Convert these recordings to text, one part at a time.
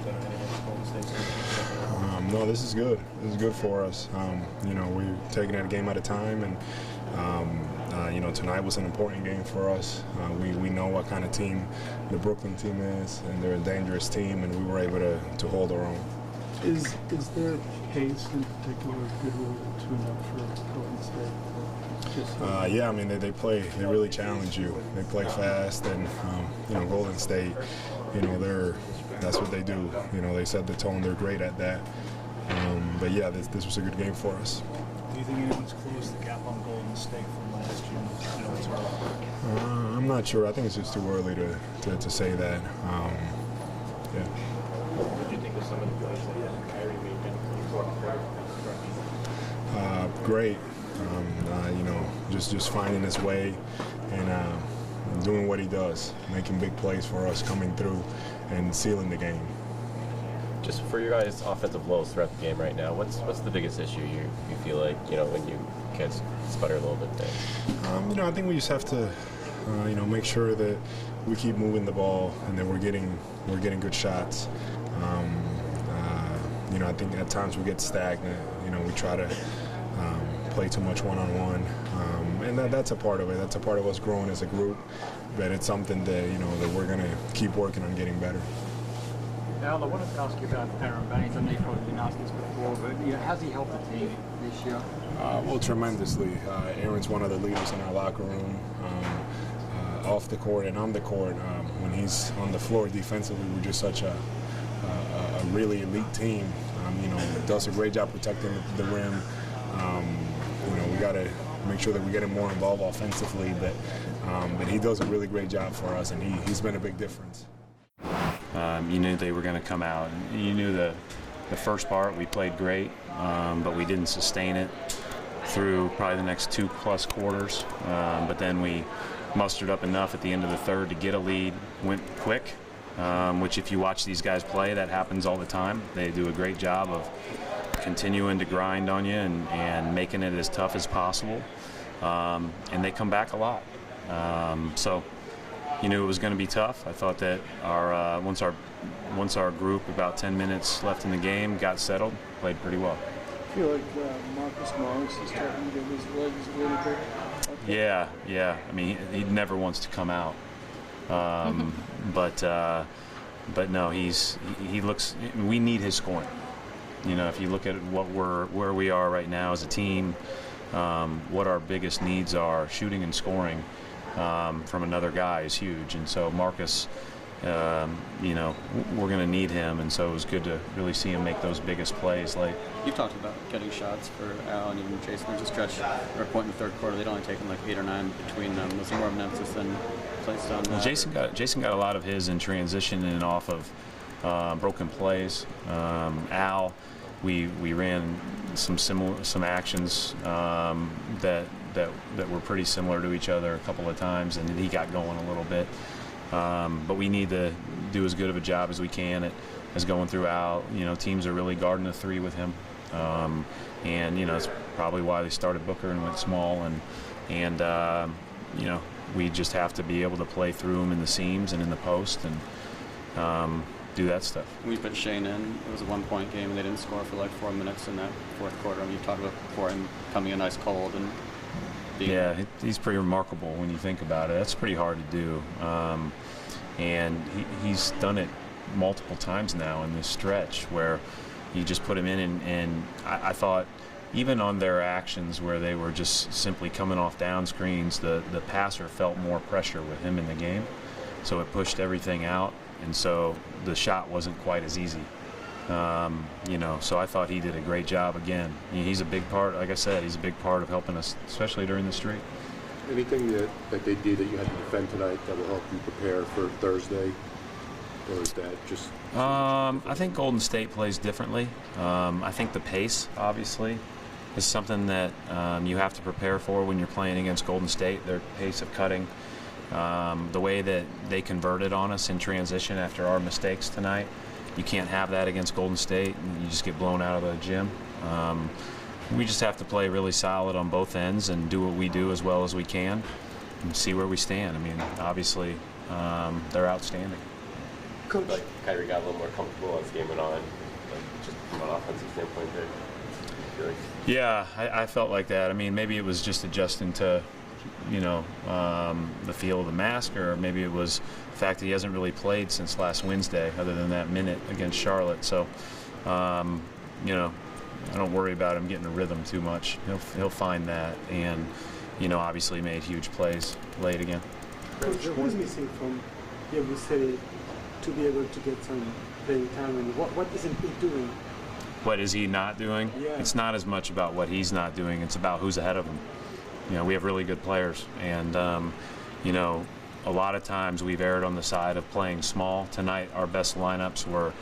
tonight against Golden State? No, this is good. This is good for us. We're taking it a game at a time, and tonight was an important game for us. We know what kind of team the Brooklyn team is, and they're a dangerous team, and we were able to hold our own. Is their pace in particular a good role to tune up for Golden State? Yeah, I mean they really challenge you. They play fast, and Golden State, that's what they do. They set the tone. They're great at that. But yeah, this was a good game for us. Do you think anyone's closed the gap on Golden State from last year? It's early. I'm not sure. I think it's just too early to say that. Yeah. What do you think of some of the plays that Kyrie made in the fourth quarter? Great. Just finding his way and doing what he does, making big plays for us, coming through and sealing the game. Just for your guys' offensive lows throughout the game right now, what's the biggest issue you feel like, when you guys sputter a little bit there? I think we just have to, make sure that we keep moving the ball and that we're getting good shots. I think at times we get stagnant. We try to play too much one-on-one, and that's a part of it. That's a part of us growing as a group. But it's something that that we're gonna keep working on getting better. Al, I wanted to ask you about Aaron Baines. I know you've probably been asked this before, but how's he helped the team this year? Well, tremendously. Aaron's one of the leaders in our locker room, off the court and on the court. When he's on the floor defensively, we're just such a really elite team. Does a great job protecting the rim. We got to make sure that we get him more involved offensively, but he does a really great job for us, and he's been a big difference. You knew they were going to come out. You knew the first part we played great, but we didn't sustain it through probably the next 2+ quarters. But then we mustered up enough at the end of the third to get a lead, went quick, which if you watch these guys play, that happens all the time. They do a great job of continuing to grind on you and making it as tough as possible. And they come back a lot. So you knew it was going to be tough. I thought that once our group, about 10 minutes left in the game, got settled, played pretty well. I feel like Marcus Morris is starting to get his legs a little bit. Yeah. I mean, he never wants to come out. But no, he looks. We need his scoring. If you look at where we are right now as a team, what our biggest needs are, shooting and scoring from another guy is huge. And so Marcus, we're going to need him. And so it was good to really see him make those biggest plays late. You've talked about getting shots for Al and even Jayson. There's a stretch or a point in the third quarter they'd only taken like 8 or 9 between them. Was more of an emphasis than placed on that? Well, Jayson got a lot of his in transition and off of broken plays. Al, we ran some actions that were pretty similar to each other a couple of times, and he got going a little bit. But we need to do as good of a job as we can as going through Al. Teams are really guarding the 3 with him, and it's probably why they started Booker and went small. And we just have to be able to play through him in the seams and in the post and do that stuff. We put Shane in. It was a 1-point game, and they didn't score for like 4 minutes in that fourth quarter. I mean, you talked about before him coming in ice cold and. Yeah, he's pretty remarkable when you think about it. That's pretty hard to do, and he's done it multiple times now in this stretch where you just put him in, and I thought even on their actions where they were just simply coming off down screens, the passer felt more pressure with him in the game, so it pushed everything out, and so the shot wasn't quite as easy. So I thought he did a great job again. He's a big part, like I said, he's a big part of helping us, especially during the streak. Anything that they did that you had to defend tonight that will help you prepare for Thursday? Or is that just... I think Golden State plays differently. I think the pace, obviously, is something that you have to prepare for when you're playing against Golden State, their pace of cutting. The way that they converted on us in transition after our mistakes tonight, you can't have that against Golden State, and you just get blown out of the gym. We just have to play really solid on both ends and do what we do as well as we can and see where we stand. I mean, obviously, they're outstanding. Coach. like Kyrie got a little more comfortable as the game went on, like just from an offensive standpoint there? I feel like. Yeah, I felt like that. I mean, maybe it was just adjusting to, the feel of the mask, or maybe it was the fact that he hasn't really played since last Wednesday, other than that minute against Charlotte. So, I don't worry about him getting a rhythm too much. He'll find that, and obviously made huge plays late again. Coach, who's missing from Yabu City to be able to get some playing time, and what isn't he doing? What is he not doing? Yeah. It's not as much about what he's not doing. It's about who's ahead of him. We have really good players, and a lot of times we've erred on the side of playing small. Tonight, our best lineups were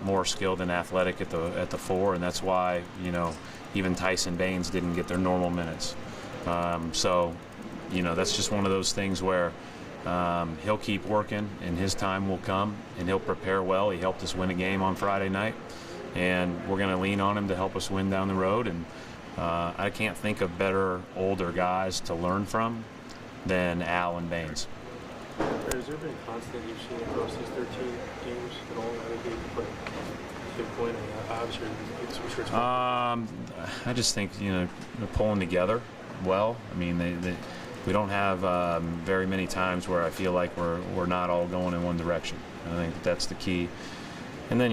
more skilled and athletic at the 4, and that's why even Tyson Baines didn't get their normal minutes. That's just one of those things where he'll keep working, and his time will come, and he'll prepare well. He helped us win a game on Friday night, and we're going to lean on him to help us win down the road. And I can't think of better older guys to learn from than Al and Baines. Has there been constant you've seen across these 13 games at all? I think you pinpoint obviously I'm sure it's I just think they're pulling together well. I mean, we don't have very many times where I feel like we're not all going in one direction. I think that's the key. And then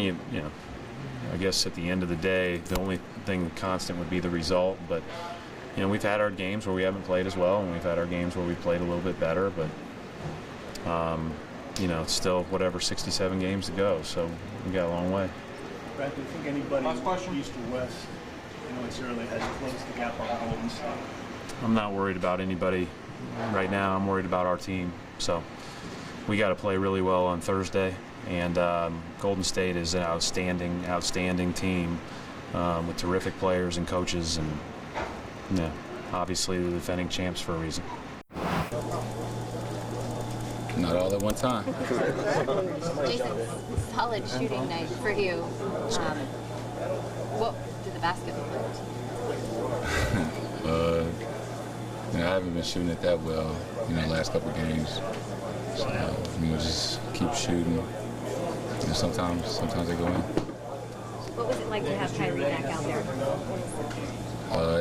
I guess at the end of the day, the only thing constant would be the result. But we've had our games where we haven't played as well, and we've had our games where we played a little bit better. But it's still 67 games to go, so we got a long way. Brad, do you think anybody east or west, it's early, has closed the gap on Golden State? I'm not worried about anybody right now. I'm worried about our team. So we got to play really well on Thursday, and Golden State is an outstanding team with terrific players and coaches, and obviously the defending champs for a reason. Not all at one time. Jayson, solid shooting night for you. What did the basket look like? I haven't been shooting it that well, the last couple of games. So, just keep shooting. Sometimes they go in. What was it like to have Kyrie back out there?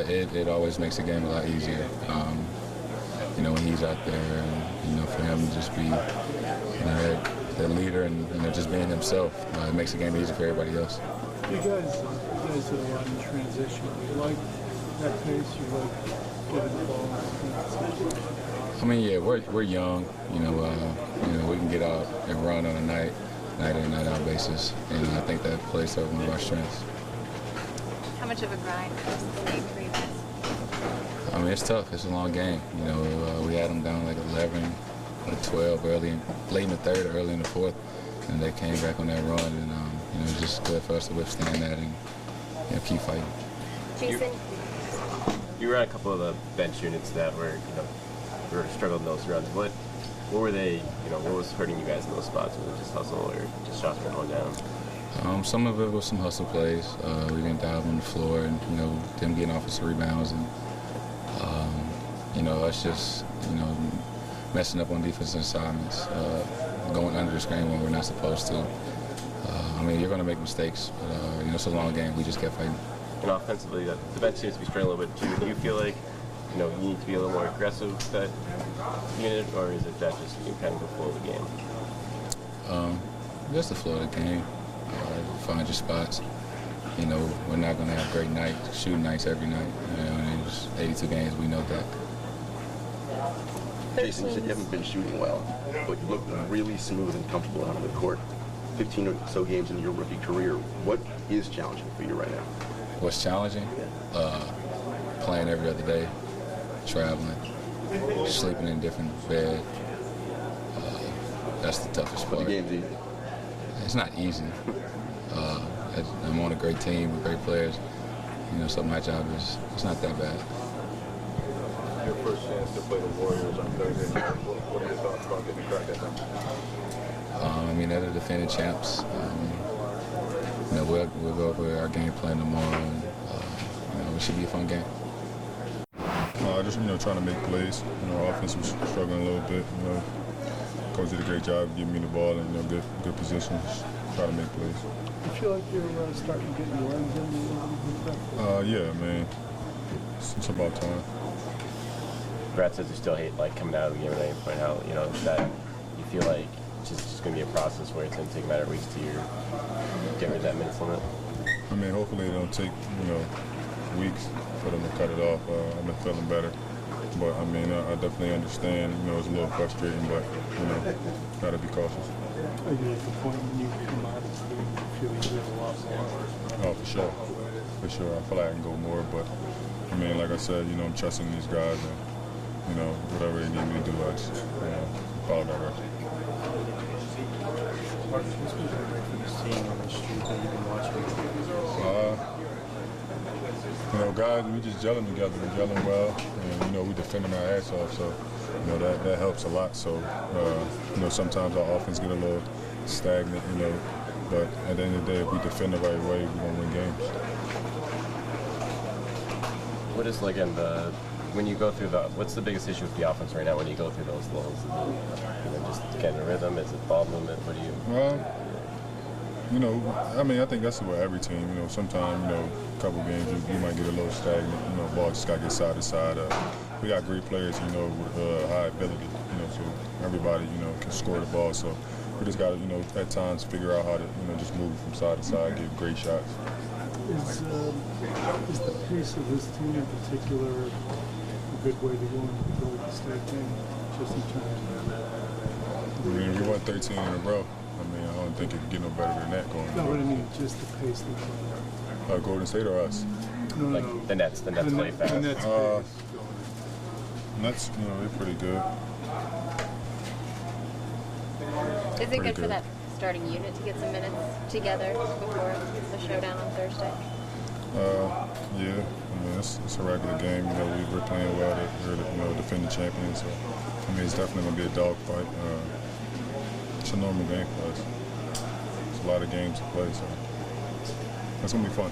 It always makes the game a lot easier. When he's out there, and for him to just be the leader and just being himself, it makes the game easier for everybody else. You guys did a lot in transition. You like that pace? You like getting the ball? We're young. We can get out and run on a night in, night out basis, and I think that plays to one of our strengths. How much of a grind was the game for you guys? It's tough. It's a long game. We had them down like 11 or 12 late in the third, early in the fourth, and they came back on that run, and it was just good for us to withstand that and keep fighting. Jayson, You were on a couple of the bench units that were were struggling those runs. What were they? What was hurting you guys in those spots? Was it just hustle or just shots were going down? Some of it was some hustle plays. We didn't dive on the floor, and them getting offensive rebounds, and us just messing up on defensive assignments, going under the screen when we're not supposed to. You're going to make mistakes, but it's a long game. We just kept fighting. And offensively, the bench seems to be struggling a little bit too. Do you feel like you need to be a little more aggressive with that unit, or is it that just kind of the flow of the game? Just the flow of the game. Find your spots. We're not going to have great nights, shooting nights every night. It's 82 games, we know that. Jayson, you said you haven't been shooting well, but you look really smooth and comfortable out on the court. 15 or so games into your rookie career. What is challenging for you right now? What's challenging? Playing every other day, traveling, sleeping in a different bed. That's the toughest part. But the game's easy. It's not easy. I'm on a great team with great players. So my job it's not that bad. Your first chance to play the Warriors on Thursday. What are your thoughts about getting a crack at them? They're the defending champs. We'll go over our game plan tomorrow, and it should be a fun game. Just trying to make plays. Our offense was struggling a little bit. coach did a great job giving me the ball and good positions, try to make plays. You feel like you're starting to get your arms in a little bit? Yeah, man. It's about time. Brad says you still hate like coming out of the game at any point. How that you feel like it's just going to be a process where it's going to take a matter of weeks to get rid of that minutes limit. I mean, hopefully it don't take weeks for them to cut it off. I've been feeling better, but I mean, I definitely understand. It's a little frustrating, but gotta be cautious. Are you at the point when you come out of the game, you feel you have a lot more? Oh, for sure. For sure. I feel like I can go more, but I mean, like I said, I'm trusting these guys and, whatever they need me to do, I just, follow direction. What's been great for this team on the street that you've been watching? Guys, we just gelling together. We're gelling well, and, we defending our ass off, so, that helps a lot. So, sometimes our offense get a little stagnant, but at the end of the day, if we defend the right way, we're going to win games. What is when you go through what's the biggest issue with the offense right now when you go through those lulls? Just getting a rhythm? Is it ball movement? What do you? I think that's with every team. Sometimes, a couple games you might get a little stagnant. Ball just got to get side to side. We got great players, with high ability. So everybody, can score the ball. So we just got to, at times figure out how to, just move from side to side, get great shots. Is the pace of this team in particular a good way to go into the Golden State game, just in terms of we won 13 in a row. I don't think it can get no better than that going. No, but I mean just the pace they're playing. Golden State or us? No. The Nets play fast. The Nets Nets, they're pretty good. Is it good for that starting unit to get some minutes together before the showdown on Thursday? Yeah. It's a regular game. We're playing well. We're the defending champions. So, it's definitely going to be a dogfight. It's a normal game for us. It's a lot of games to play, so it's going to be fun.